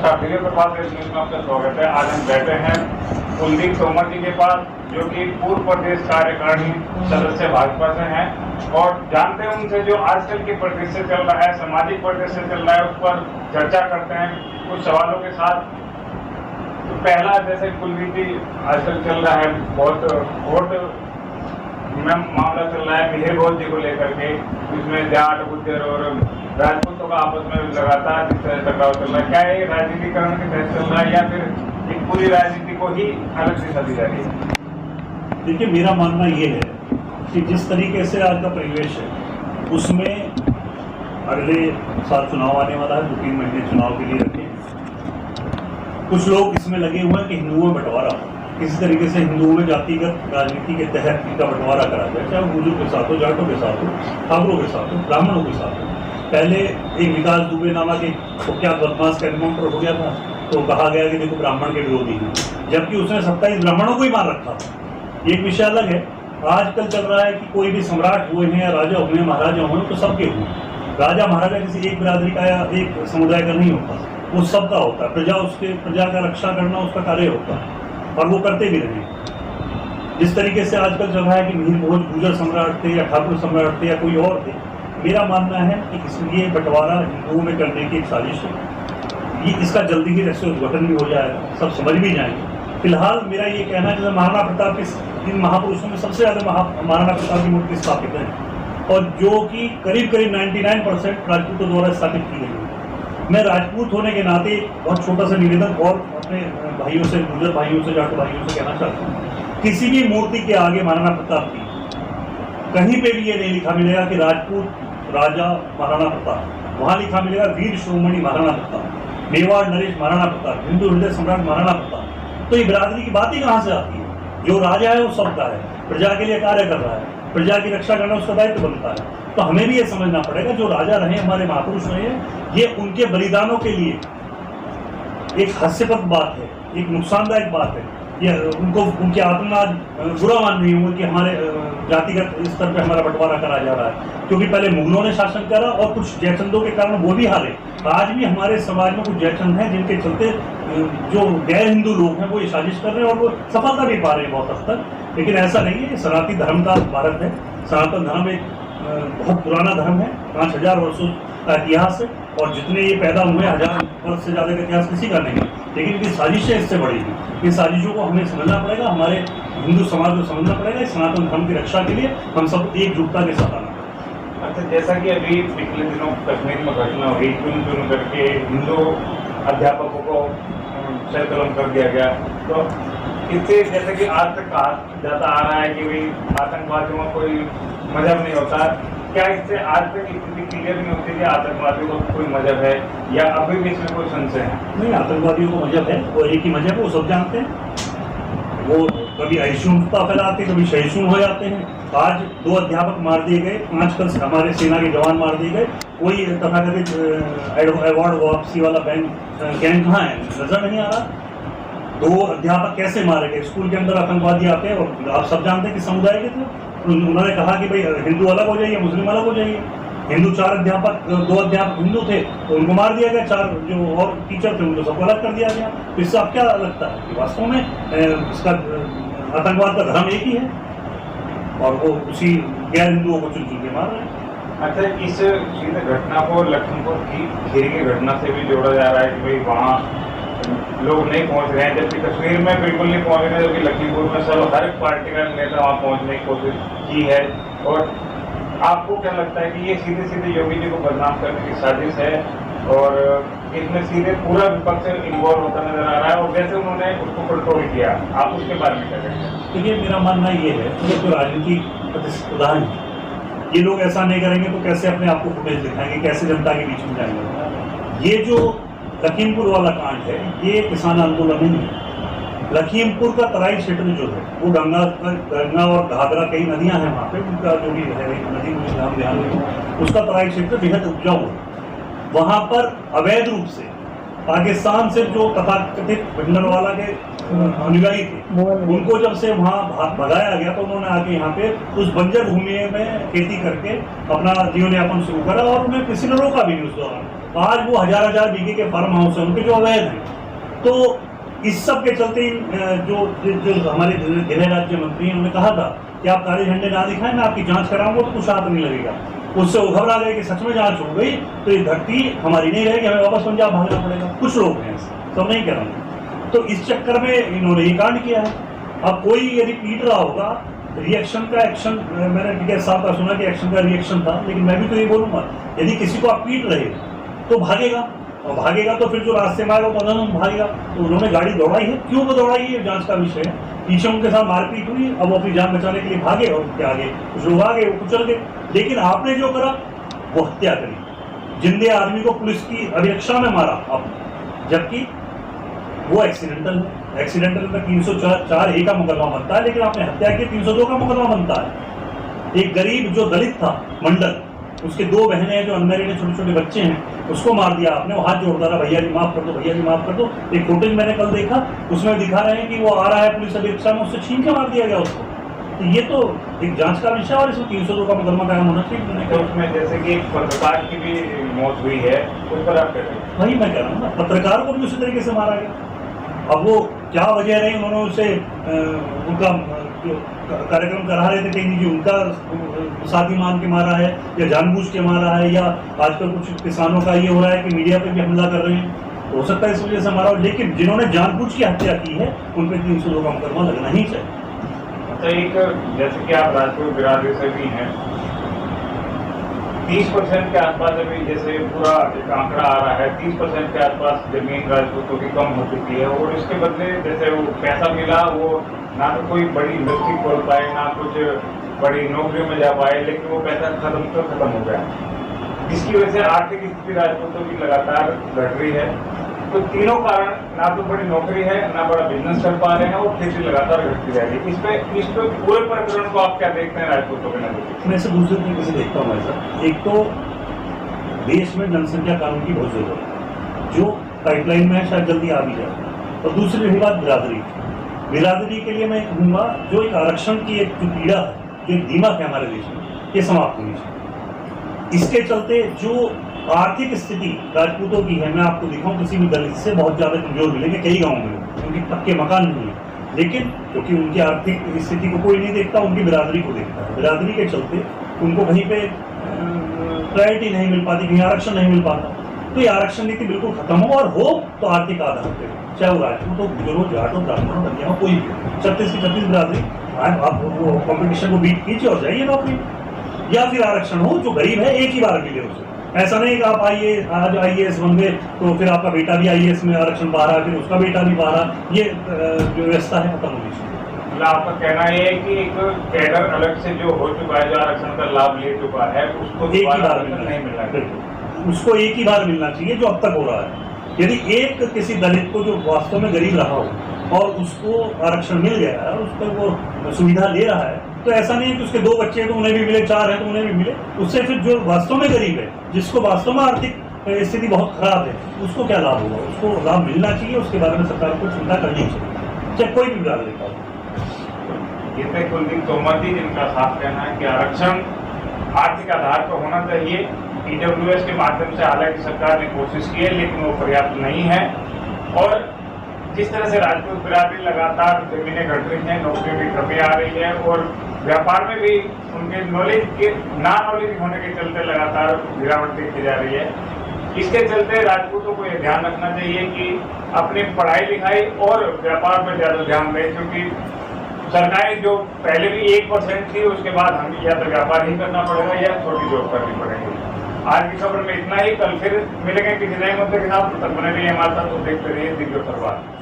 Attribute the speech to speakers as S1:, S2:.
S1: नमस्कार, वीडियो प्रभात न्यूज में आपका स्वागत है। आज हम बैठे हैं कुलदीप तोमर जी के पास, जो कि पूर्व प्रदेश कार्यकारिणी सदस्य भाजपा से हैं, और जानते हैं उनसे जो आजकल के परिदृश्य चल रहा है, सामाजिक परिदृश्य चल रहा है, उस पर चर्चा करते हैं कुछ सवालों के साथ। तो पहला, जैसे कुलदीप जी आजकल चल रहा है बहुत वोट में मामला चल रहा है मिहिर घोष जी को लेकर के, इसमें जाट गुज्जर और राजपूतों का आपस में लगातार जिस तरह टकराव चल रहा है, क्या ये राजनीतिकरण के तहत चल रहा है या फिर एक पूरी राजनीति को ही अलग दिशा दी जा रही है?
S2: देखिए, मेरा मानना ये है कि जिस तरीके से आज का परिवेश है उसमें अगले साल चुनाव आने वाला है, 2-3 महीने चुनाव के लिए रखे हैं। कुछ लोग इसमें लगे हुए हैं कि हिंदुओं में बंटवारा, किसी तरीके से हिंदुओं में जातिगत राजनीति के तहत इनका बंटवारा करा जाए, चाहे वो गुर्जरों के साथ हो, जाटों के साथ हो, ठाकुरों के साथ हो, ब्राह्मणों के साथ हो। पहले एक विकास दुबे नामक एक कुख्यात बदमाश का एनकाउंटर हो गया था, तो कहा गया कि देखो ब्राह्मण के विरोधी हैं, जबकि उसने 27 ब्राह्मणों को ही मार रखा था। एक विषय अलग है। आजकल चल रहा है कि कोई भी सम्राट हुए हैं या राजा हुए, महाराजा हुए, तो सबके हुए। राजा महाराजा किसी एक बिरादरी का या एक समुदाय का नहीं होता, वो सबका होता है। प्रजा का रक्षा करना उसका कार्य होता है, और वो करते भी रहे। जिस तरीके से आजकल चल रहा है कि मिहिर घोष गुर्जर सम्राट थे या ठाकुर सम्राट थे या कोई और थे, मेरा मानना है कि इसलिए बंटवारा हिंदुओं में करने की एक साजिश है। ये इसका जल्दी ही ऐसे उद्घाटन भी हो जाएगा, सब समझ भी जाएंगे। फिलहाल मेरा ये कहना है कि महाराणा प्रताप के इन महापुरुषों में सबसे ज़्यादा महाराणा प्रताप की मूर्ति स्थापित है, और जो कि करीब 99% राजपूतों द्वारा स्थापित की गई है। मैं राजपूत होने के नाते बहुत छोटा सा निवेदन और अपने भाइयों से, गुर्जर भाइयों से, जाट भाइयों से कहना चाहता हूँ, किसी भी मूर्ति के आगे महाराणा प्रताप की कहीं पे भी ये नहीं लिखा मिलेगा कि राजपूत राजा महाराणा प्रताप। वहाँ लिखा मिलेगा वीर शिरोमणि महाराणा प्रताप, मेवाड़ नरेश महाराणा प्रताप, हिंदू हृदय सम्राट महाराणा प्रताप। तो ये बिरादरी की बात ही कहाँ से आती है? जो राजा है वो सबका है, प्रजा के लिए कार्य कर रहा है, प्रजा की रक्षा करना उसका दायित्व बनता है। तो हमें भी ये समझना पड़ेगा, जो राजा रहे, हमारे महापुरुष रहे, ये उनके बलिदानों के लिए एक हास्यपद बात है, एक नुकसानदायक बात है। ये उनको, उनकी आत्मा बुरा मान रही होंगे कि हमारे जातिगत स्तर पे हमारा बंटवारा करा जा रहा है, क्योंकि पहले मुगलों ने शासन करा और कुछ जयचंदों के कारण वो भी हारे। आज भी हमारे समाज में कुछ जयचंद हैं जिनके चलते जो गैर हिंदू लोग हैं वो ये साजिश कर रहे हैं, और वो सफलता भी पा रहे हैं बहुत हद तक। लेकिन ऐसा नहीं है, सनातनी धर्म का भारत है। सनातन धर्म एक बहुत पुराना धर्म है, 5000 वर्षों का इतिहास है, और जितने ये पैदा हुए 1000 वर्ष से ज़्यादा का इतिहास किसी का नहीं है। लेकिन इनकी साजिशें इससे बड़ी हैं। इन साजिशों को हमें समझना पड़ेगा, हमारे हिंदू समाज को समझना पड़ेगा। इस सनातन धर्म की रक्षा के लिए हम सब एकजुटता के साथ आना पड़ेगा।
S1: अच्छा, जैसा कि अभी पिछले दिनों कश्मीर में घटना हुई, चुन करके हिंदू अध्यापकों को सरकलम कर दिया गया, तो इससे जैसे कि आज तक कहा जाता आ रहा है कि भाई आतंकवादियों का कोई मजहब नहीं होता, क्या इससे आज तक स्थिति क्लियर नहीं होती कि आतंकवादियों का कोई मजहब है, या अभी भी इसमें कोई संशय है?
S2: नहीं, आतंकवादियों को मजहब है, वो एक ही मजहब है, वो सब जानते हैं। वो कभी अहिष्णुता फैलाते, कभी सहिष्णु हो जाते हैं। आज 2 अध्यापक मार दिए गए, 5 कल हमारे सेना के जवान मार दिए गए। कोई तथाकथित अवार्ड वापसी वाला गैंग कहाँ है? नजर नहीं आ रहा। 2 अध्यापक कैसे मारे गए? स्कूल के अंदर आतंकवादी आते हैं, और आप सब जानते हैं कि समुदाय के थे। उन्होंने कहा कि भाई हिंदू अलग हो जाइए, मुस्लिम अलग हो जाइए। हिंदू 2 अध्यापक हिंदू थे, तो उनको मार दिया गया। 4 जो और टीचर थे उनको सबको अलग कर दिया गया। तो इससे अब क्या लगता है कि वास्तव में इसका आतंकवाद का धर्म एक ही है, और वो उसी गैर हिंदुओं को चुन चुन के मार रहे हैं।
S1: अच्छा, इस सीधे घटना को लखनपुर की खीरी की घटना से भी जोड़ा जा रहा है कि भाई वहाँ लोग नहीं पहुंच रहे हैं, जबकि कश्मीर में बिल्कुल नहीं पहुंच रहे हैं, जबकि लखीमपुर में सब हर एक पार्टी का नेता वहाँ पहुंचने की कोशिश की है। और आपको क्या लगता है कि ये सीधे सीधे योगी जी को बदनाम करने की साजिश है, और इसमें सीधे पूरा विपक्ष इन्वॉल्व होता नजर आ रहा है, और जैसे उन्होंने उसको कंट्रोल किया, आप उसके बारे में क्या कहते हैं?
S2: देखिए, मेरा मानना ये है कि तो राजनीति प्रतिस्पर्धा है। ये लोग ऐसा नहीं करेंगे तो कैसे अपने आप को फुटेज दिखाएंगे, कैसे जनता के बीच में जाएंगे? ये जो लखीमपुर वाला कांड है, ये किसान आंदोलन नहीं है। लखीमपुर का तराई क्षेत्र जो है, वो गंगा और घाघरा, कई नदियां हैं वहाँ पे, उनका जो भी है नदी, मुझे नाम ध्यान नहीं, उसका तराई क्षेत्र बेहद उपजाऊ है। वहाँ पर अवैध रूप से पाकिस्तान से जो तथाकथित भिंडरवाला के अनुयायी थे, उनको जब से वहाँ भगाया गया तो उन्होंने आके यहाँ पे उस बंजर भूमि में खेती करके अपना जीवन यापन शुरू करा और उन्हें किसी ने रोका भी नहीं उस दौरान। आज वो हजार बीघे के फार्म हाउस है उनके जो अवैध हैं। तो इस सब के चलते जो हमारे गृह राज्य मंत्री हैं उन्होंने कहा था कि आप काले झंडे ना दिखाएं, मैं आपकी जांच कराऊंगा तो कुछ हाथ नहीं लगेगा। उससे वो घबरा गए कि सच में जांच हो गई तो ये धरती हमारी नहीं रहेगी, हमें वापस पंजाब भागना पड़ेगा। कुछ लोग हैं तो नहीं कर रहे, तो इस चक्कर में इन्होंने ये कांड किया है। अब कोई यदि पीट रहा होगा, रिएक्शन का एक्शन, मैंने टीके साहब का सुना कि एक्शन का रिएक्शन था, लेकिन मैं भी तो ये बोलूंगा यदि किसी को आप पीट रहे तो भागेगा, और भागेगा तो फिर जो रास्ते में आएगा तो भागेगा। तो उन्होंने गाड़ी दौड़ाई है, क्यों वो दौड़ाई है जांच का विषय है। पीछे उनके साथ मारपीट हुई, अब वो अपनी जान बचाने के लिए भागे और क्या आगे कुछ लोग आगे वो कुचल गए। लेकिन आपने जो करा वो हत्या करी, जिंदे आदमी को पुलिस की अभिरक्षा में मारा आपने, जबकि वो एक्सीडेंटल है। एक्सीडेंटल में 304A का मुकदमा बनता है, लेकिन आपने हत्या की 302 का मुकदमा बनता है। एक गरीब जो दलित था मंडल, उसके 2 बहनें हैं जो अनमैरिड छोटे छोटे बच्चे हैं, उसको मार दिया आपने। वो हाथ जोड़ता रहा, भैया जी माफ कर दो, भैया जी माफ कर दो। एक फुटेज मैंने कल देखा, उसमें दिखा रहे हैं कि वो आ रहा है पुलिस अभिरक्षा में, उससे छीन के मार दिया गया उसको। तो ये तो एक जांच का विषय और इसमें 302 का मुकदमा कायम होना चाहिए।
S1: तो उसमें जैसे कि एक पत्रकार की भी मौत हुई है, उस पर आप कह रहे हैं?
S2: वही मैं कह रहा हूँ ना, पत्रकार को भी उसी तरीके से मारा गया। अब वो क्या वजह रही, उन्होंने उसे उनका कार्यक्रम करा रहे थे कहीं, उनका साथी मान के मारा है या जानबूझ के मारा है, या आजकल कुछ किसानों का ये हो रहा है कि मीडिया पे भी हमला कर रहे हैं, हो सकता है इस वजह से मारा हो। लेकिन जिन्होंने जानबूझ की हत्या की है उन पर 302 का मुकदमा लगना ही चाहिए।
S1: अच्छा, एक जैसे कि आप राजपूत बिरादरी से भी हैं, 30% के आसपास अभी जैसे पूरा एक आंकड़ा आ रहा है, 30% के आसपास जमीन राजपूतों की कम हो चुकी है, और इसके बदले जैसे वो पैसा मिला, वो ना तो कोई बड़ी इंडस्ट्री खोल पाए, ना कुछ बड़ी नौकरियों में जा पाए, लेकिन वो पैसा खत्म हो गया, जिसकी वजह से आर्थिक स्थिति राजपूतों की लगातार घट रही है। तो तीनों कारण, ना तो बड़ी नौकरी है, ना बड़ा बिजनेस कर पा रहे हैं, और खेती लगातार घटती रहेगी। इस पे पूरे प्रकरण को आप क्या देखते हैं राजपूतों के नजर?
S2: मैं इसे दूसरे तरीके से देखता हूँ ऐसा। एक तो देश में जनसंख्या कानून की बहुत जरूरत है, जो पाइपलाइन में है, शायद जल्दी आ भी जाए। और दूसरी रही बात बिरादरी के लिए मैं कहूँगा जो एक आरक्षण की एक जो पीड़ा है, जो एक दीमक है हमारे देश में, ये समाप्त होनी चाहिए। इसके चलते जो आर्थिक स्थिति राजपूतों की है, मैं आपको दिखाऊं किसी भी दलित से बहुत ज़्यादा कमजोर मिलेंगे कई गाँव में, क्योंकि पक्के मकान नहीं है, लेकिन क्योंकि उनकी आर्थिक स्थिति को कोई नहीं देखता, उनकी बिरादरी को देखता है। बिरादरी के चलते उनको कहीं पे प्रायोरिटी नहीं मिल पाती, कहीं आरक्षण नहीं मिल पाता। तो ये आरक्षण नीति बिल्कुल खत्म हो, और हो तो आर्थिक आधार पर, चाहे वो राजपूत हो, गुजर हो, जाट हो, ब्राह्मण हो, बनिया हो, कोई भी 36 की 36 बिरादरी, आप वो कॉम्पिटिशन को बीट कीजिए और जाइए नौकरी। या फिर आरक्षण हो जो गरीब है एक ही बार मिले उसे, ऐसा नहीं कि आप आज IAS बन गए तो फिर आपका बेटा भी IAS में आरक्षण पा रहा है, फिर उसका बेटा भी पा रहा, ये जो व्यवस्था है खत्म होनी चाहिए।
S1: मतलब आपका कहना ये है कि एक कैडर अलग से जो हो चुका है, जो आरक्षण का लाभ ले चुका है, उसको
S2: एक ही बार
S1: नहीं मिलना चाहिए,
S2: उसको एक ही बार मिलना चाहिए जो अब तक हो रहा है। यदि एक किसी दलित को जो वास्तव में गरीब रहा हो और उसको आरक्षण मिल गया है और उस पर वो सुविधा ले रहा है, तो ऐसा नहीं है कि उसके 2 बच्चे हैं तो उन्हें भी मिले, 4 हैं तो उन्हें भी मिले। उससे फिर जो वास्तव में गरीब है, जिसको वास्तव में आर्थिक स्थिति बहुत खराब है, उसको क्या लाभ होगा? उसको लाभ मिलना चाहिए, उसके बारे में सरकार को चिंता करनी चाहिए, चाहे कोई भी बिरादरी का हो।
S1: ये थे कुलदीप तोमर जी, जिनका साफ कहना है कि आरक्षण आर्थिक आधार पर होना चाहिए। EWS के माध्यम से हालांकि सरकार ने कोशिश की है, लेकिन वो पर्याप्त नहीं है। और जिस तरह से राजपूत बिरादरी लगातार जमीनें घट रही हैं, नौकरी की कमी आ रही है, और व्यापार में भी उनके नॉलेज के ना नॉलेज होने के चलते लगातार गिरावट देखी जा रही है। इसके चलते राजपूतों को यह ध्यान रखना चाहिए कि अपनी पढ़ाई लिखाई और व्यापार पर ज़्यादा ध्यान दें, क्योंकि सरकारें जो पहले भी 1% थी, उसके बाद हमें या तो व्यापार ही करना पड़ेगा या छोटी जॉब करनी पड़ेगी। आज की खबर में इतना ही, कल फिर मिलेंगे किसी नए मुद्दे के साथ। तब बने रहिए हमारे साथ, तो देखते रहिए दिव्य प्रभात।